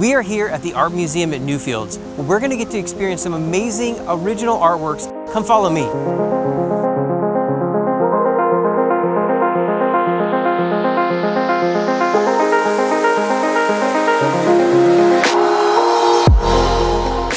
We are here at the Art Museum at Newfields, where we're going to get to experience some amazing original artworks. Come follow me.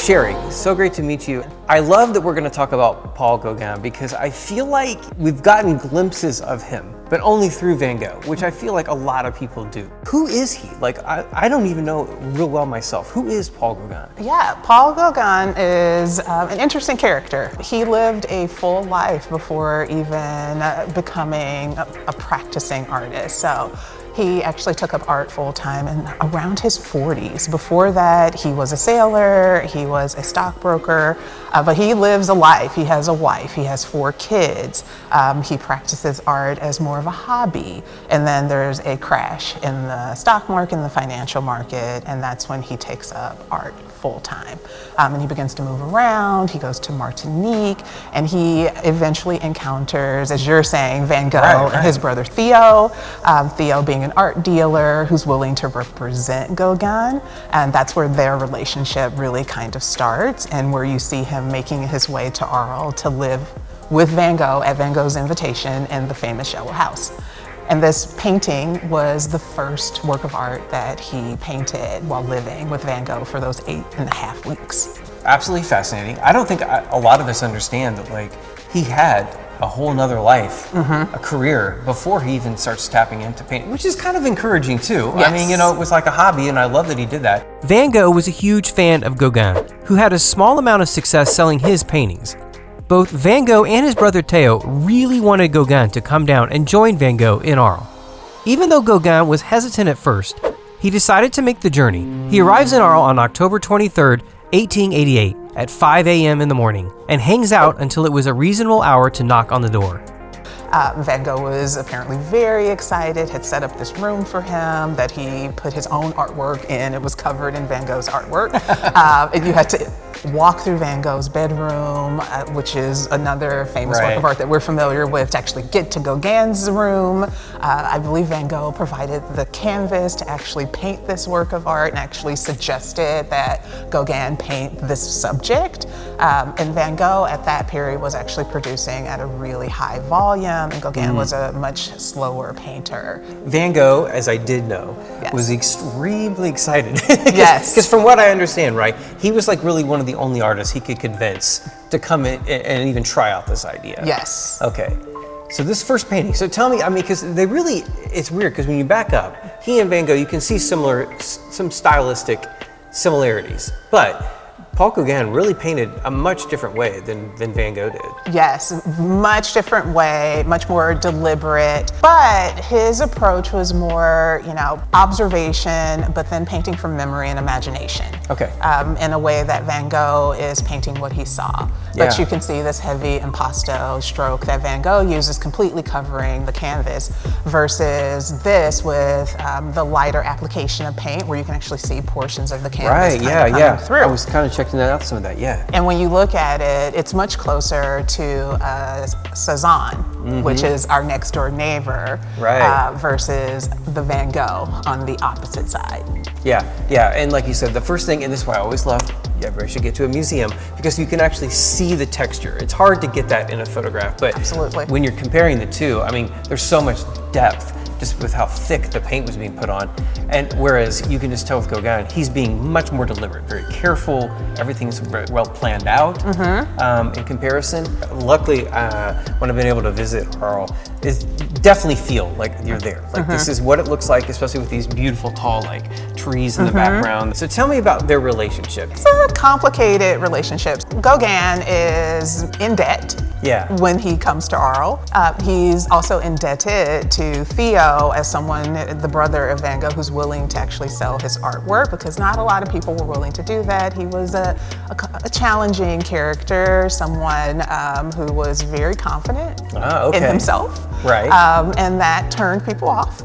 Sherry, so great to meet you. I love that we're going to talk about Paul Gauguin because I feel like we've gotten glimpses of him, but only through Van Gogh, which I feel like a lot of people do. Who is he? Like, I don't even know real well myself. Who is Paul Gauguin? Yeah, Paul Gauguin is an interesting character. He lived a full life before even becoming a practicing artist. So he actually took up art full time in around his 40s. Before that, he was a sailor, he was a stockbroker, but he lives a life. He has a wife, he has 4 kids. He practices art as more of a hobby. And then there's a crash in the stock market, in the financial market, and that's when he takes up art full time. And he begins to move around, he goes to Martinique, and he eventually encounters, as you're saying, Van Gogh and his brother Theo. Theo being an art dealer who's willing to represent Gauguin, and that's where their relationship really kind of starts, and where you see him making his way to Arles to live with Van Gogh at Van Gogh's invitation in the famous Yellow House. And this painting was the first work of art that he painted while living with Van Gogh for those 8.5 weeks. Absolutely fascinating. I don't think a lot of us understand that, like, he had a whole nother life, a career, before he even starts tapping into painting, which is kind of encouraging too. Yes. I mean, you know, it was like a hobby, and I love that he did that. Van Gogh was a huge fan of Gauguin, who had a small amount of success selling his paintings. Both Van Gogh and his brother Theo really wanted Gauguin to come down and join Van Gogh in Arles. Even though Gauguin was hesitant at first, he decided to make the journey. He arrives in Arles on October 23rd, 1888 at 5 a.m. in the morning and hangs out until it was a reasonable hour to knock on the door. Van Gogh was apparently very excited, had set up this room for him that he put his own artwork in. It was covered in Van Gogh's artwork. And you had to walk through Van Gogh's bedroom, which is another famous work of art that we're familiar with, to actually get to Gauguin's room. I believe Van Gogh provided the canvas to actually paint this work of art and actually suggested that Gauguin paint this subject. And Van Gogh at that period was actually producing at a really high volume, and Gauguin was a much slower painter. Van Gogh, as I did know, was extremely excited. Yes. Because from what I understand, right, he was like really one of the only artists he could convince to come in and even try out this idea. Yes. Okay. So this first painting, so tell me, I mean, because they really, it's weird, because when you back up, he and Van Gogh, you can see some stylistic similarities, but Paul Gauguin really painted a much different way than Van Gogh did. Yes, much different way, much more deliberate, but his approach was more, you know, observation, but then painting from memory and imagination. Okay. In a way that Van Gogh is painting what he saw. But you can see this heavy impasto stroke that Van Gogh uses, completely covering the canvas, versus this with the lighter application of paint, where you can actually see portions of the canvas coming through. I was kind of checking that out, some of that, And when you look at it, it's much closer to Cezanne, which is our next door neighbor, versus the Van Gogh on the opposite side. Yeah, and like you said, the first thing, and this is why I always love, everybody should get to a museum, because you can actually see the texture. It's hard to get that in a photograph, but when you're comparing the two, I mean, there's so much depth just with how thick the paint was being put on. And whereas you can just tell with Gauguin, he's being much more deliberate, very careful, everything's very well planned out in comparison. Luckily, when I've been able to visit Arles, is definitely feel like you're there. Like this is what it looks like, especially with these beautiful tall like trees in the background. So tell me about their relationship. It's a complicated relationship. Gauguin is in debt when he comes to Arles. He's also indebted to Theo as someone, the brother of Van Gogh, who's willing to actually sell his artwork, because not a lot of people were willing to do that. He was a challenging character, someone who was very confident in himself. Right. And that turned people off.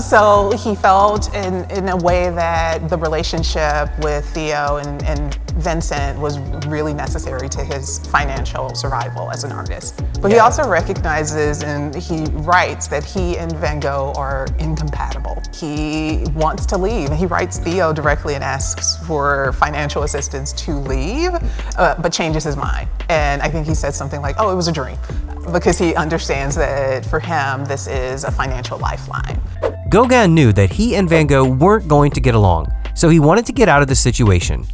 So he felt in a way that the relationship with Theo and Vincent was really necessary to his financial survival as an artist. But he also recognizes, and he writes, that he and Van Gogh are incompatible. He wants to leave. He writes Theo directly and asks for financial assistance to leave, but changes his mind. And I think he said something like, oh, it was a dream, because he understands that for him, this is a financial lifeline. Gauguin knew that he and Van Gogh weren't going to get along, so he wanted to get out of the situation.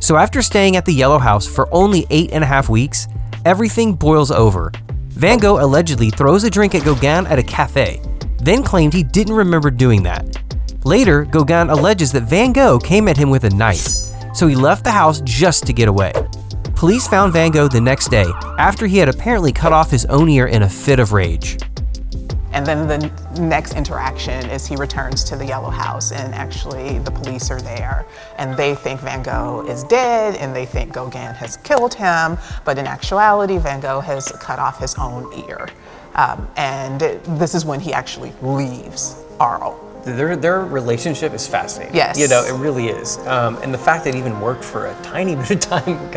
So after staying at the Yellow House for only 8.5 weeks, everything boils over. Van Gogh allegedly throws a drink at Gauguin at a cafe, then claimed he didn't remember doing that. Later, Gauguin alleges that Van Gogh came at him with a knife, so he left the house just to get away. Police found Van Gogh the next day after he had apparently cut off his own ear in a fit of rage. And then the next interaction is he returns to the Yellow House, and actually the police are there, and they think Van Gogh is dead, and they think Gauguin has killed him, but in actuality, Van Gogh has cut off his own ear. And this is when he actually leaves Arles. Their relationship is fascinating. Yes. You know, it really is. And the fact that it even worked for a tiny bit of time.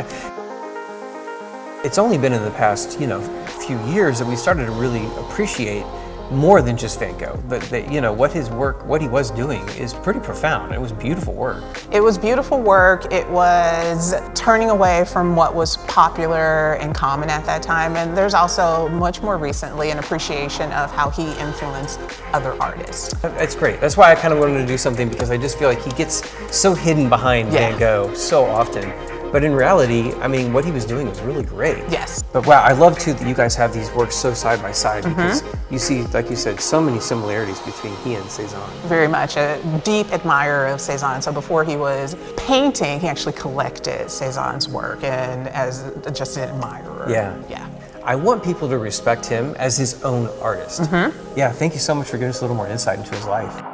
It's only been in the past, few years that we started to really appreciate more than just Van Gogh, but that, what his work, what he was doing is pretty profound. It was beautiful work. It was beautiful work. It was turning away from what was popular and common at that time. And there's also much more recently an appreciation of how he influenced other artists. That's great. That's why I kind of wanted to do something, because I just feel like he gets so hidden behind Van Gogh so often. But in reality, I mean, what he was doing was really great. Yes. But wow, I love too that you guys have these works so side by side, because you see, like you said, so many similarities between he and Cézanne. Very much a deep admirer of Cézanne. So before he was painting, he actually collected Cézanne's work, and as just an admirer. Yeah. Yeah. I want people to respect him as his own artist. Yeah, thank you so much for giving us a little more insight into his life.